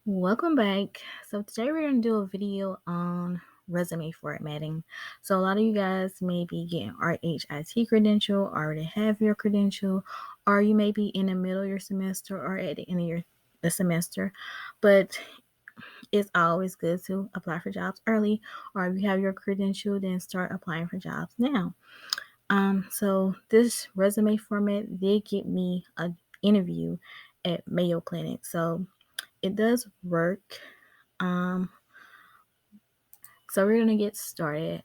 Welcome back. So today we're going to do a video on resume formatting. So a lot of you guys may be getting RHIT credential, already have your credential, or you may be in the middle of your semester or at the end of the semester. But it's always good to apply for jobs early, or if you have your credential, then start applying for jobs now. So this resume format did get me an interview at Mayo Clinic. So it does work. Um, so we're gonna get started.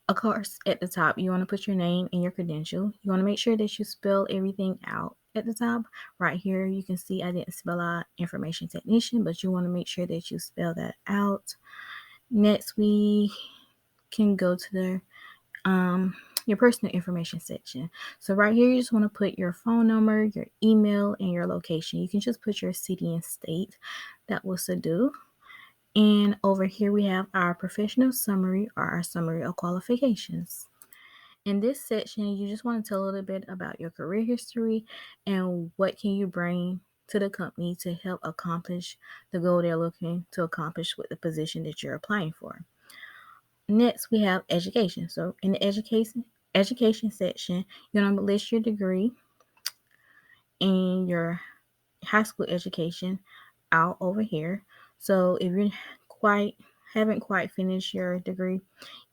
Of course, at the top, you want to put your name and your credential. You want to make sure that you spell everything out at the top. Right here, you can see I didn't spell out information technician, but you want to make sure that you spell that out. Next, we can go to the your personal information section. So right here, you just want to put your phone number, your email, and your location. You can just put your city and state. That will do. And over here we have our professional summary or our summary of qualifications. In this section, you just want to tell a little bit about your career history and what can you bring to the company to help accomplish the goal they're looking to accomplish with the position that you're applying for. Next, we have education. So in the education section, you're going to list your degree and your high school education out over here. So if you haven't quite finished your degree,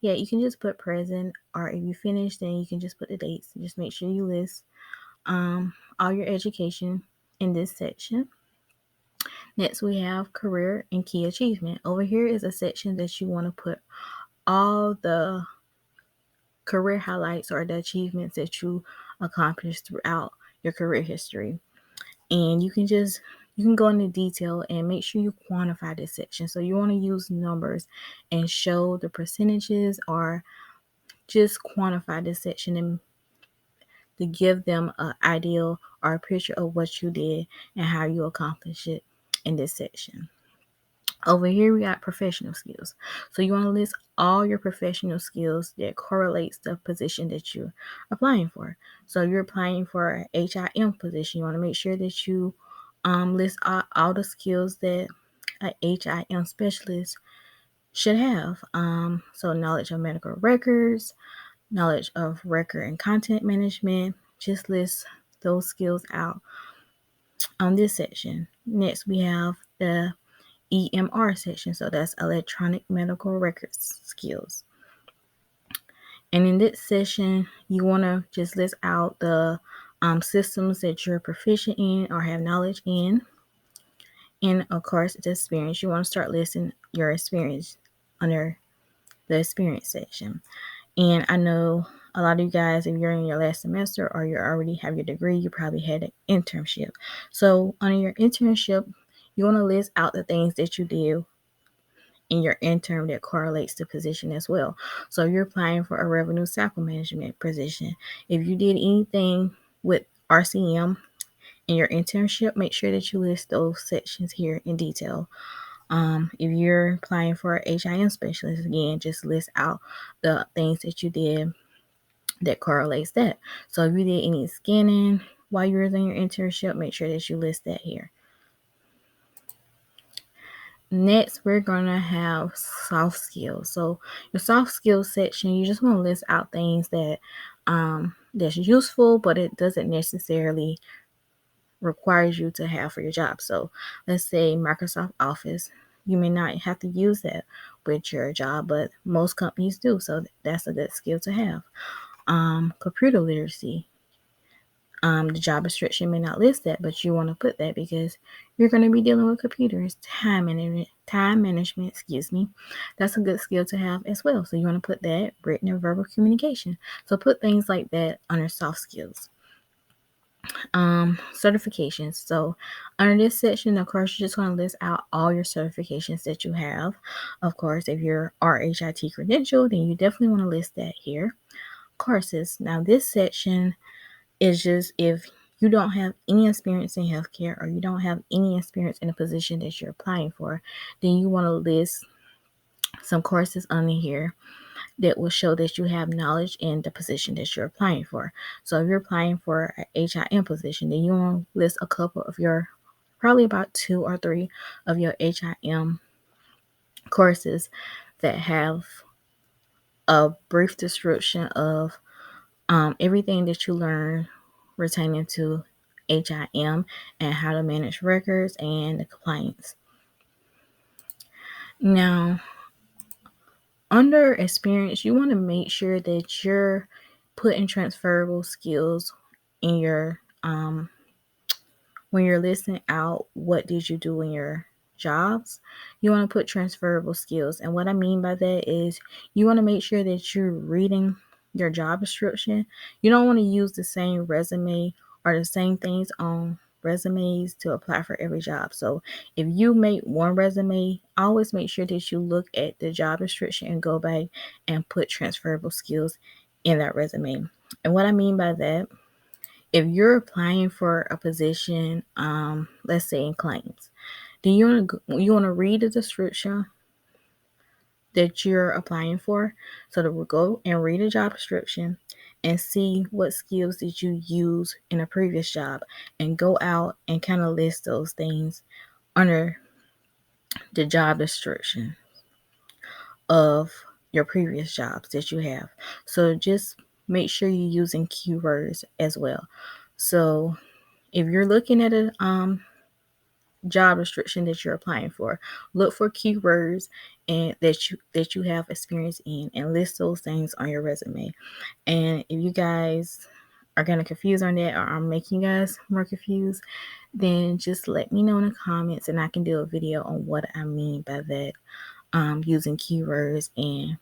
you can just put present, or if you finish, then you can just put the dates. Just make sure you list all your education in this section. Next, we have career and key achievement. Over here is a section that you want to put all the career highlights or the achievements that you accomplished throughout your career history. And you can go into detail and make sure you quantify this section. So you want to use numbers and show the percentages, or just quantify this section and to give them an ideal or a picture of what you did and how you accomplished it in this section. Over here, we got professional skills. So you want to list all your professional skills that correlates the position that you're applying for. So you're applying for an HIM position. You want to make sure that you list all the skills that an HIM specialist should have. So knowledge of medical records, knowledge of record and content management. Just list those skills out on this section. Next, we have the EMR section. So that's electronic medical records skills. And in this session, you want to just list out the systems that you're proficient in or have knowledge in. And of course, the experience. You want to start listing your experience under the experience section. And I know a lot of you guys, if you're in your last semester or you already have your degree, you probably had an internship. So under your internship, you want to list out the things that you did in your intern that correlates to position as well. So you're applying for a revenue cycle management position. If you did anything with RCM in your internship, make sure that you list those sections here in detail. If you're applying for a HIM specialist, again, just list out the things that you did that correlates that. So if you did any scanning while you were in your internship, make sure that you list that here. Next, we're going to have soft skills. So your soft skills section, you just want to list out things that that's useful, but it doesn't necessarily requires you to have for your job. So let's say Microsoft Office. You may not have to use that with your job, but most companies do. So that's a good skill to have. Computer literacy. The job description may not list that, but you want to put that because you're going to be dealing with computers. Time management, that's a good skill to have as well. So you want to put that, written and verbal communication. So put things like that under soft skills. Certifications. So under this section, of course, you're just going to list out all your certifications that you have. Of course, if you're RHIT credential, then you definitely want to list that here. Courses. Now this section is just if you don't have any experience in healthcare or you don't have any experience in a position that you're applying for, then you want to list some courses under here that will show that you have knowledge in the position that you're applying for. So if you're applying for a HIM position, then you want to list a couple of your probably about 2 or 3 of your HIM courses that have a brief description of everything that you learn pertaining to HIM and how to manage records and the compliance. Now, under experience, you want to make sure that you're putting transferable skills in your when you're listing out what did you do in your jobs. You want to put transferable skills, and what I mean by that is you want to make sure that you're reading your job description. You don't want to use the same resume or the same things on resumes to apply for every job. So if you make one resume, always make sure that you look at the job description and go back and put transferable skills in that resume. And what I mean by that, if you're applying for a position, let's say in claims, then you want to read the description that you're applying for. So that we'll go and read a job description and see what skills did you use in a previous job, and go out and kind of list those things under the job description of your previous jobs that you have. So just make sure you're using keywords as well. So if you're looking at a job description that you're applying for, look for keywords and that you have experience in, and list those things on your resume. And if you guys are kind of confused on that, or I'm making you guys more confused, then just let me know in the comments and I can do a video on what I mean by that, using keywords and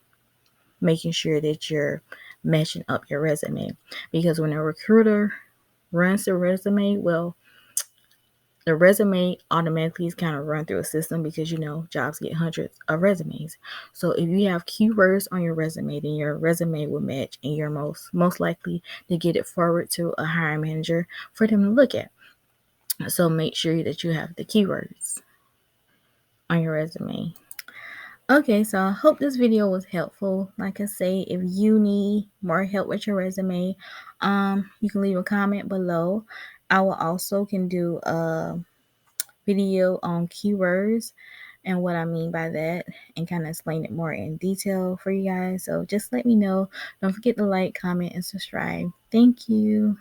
making sure that you're matching up your resume. Because when a recruiter runs the resume, well, the resume automatically is kind of run through a system, because jobs get hundreds of resumes. So if you have keywords on your resume, then your resume will match, and you're most likely to get it forward to a hiring manager for them to look at. So make sure that you have the keywords on your resume. Okay, so I hope this video was helpful. Like I say, if you need more help with your resume, you can leave a comment below. I will also can do a video on keywords and what I mean by that, and kind of explain it more in detail for you guys. So just let me know. Don't forget to like, comment, and subscribe. Thank you.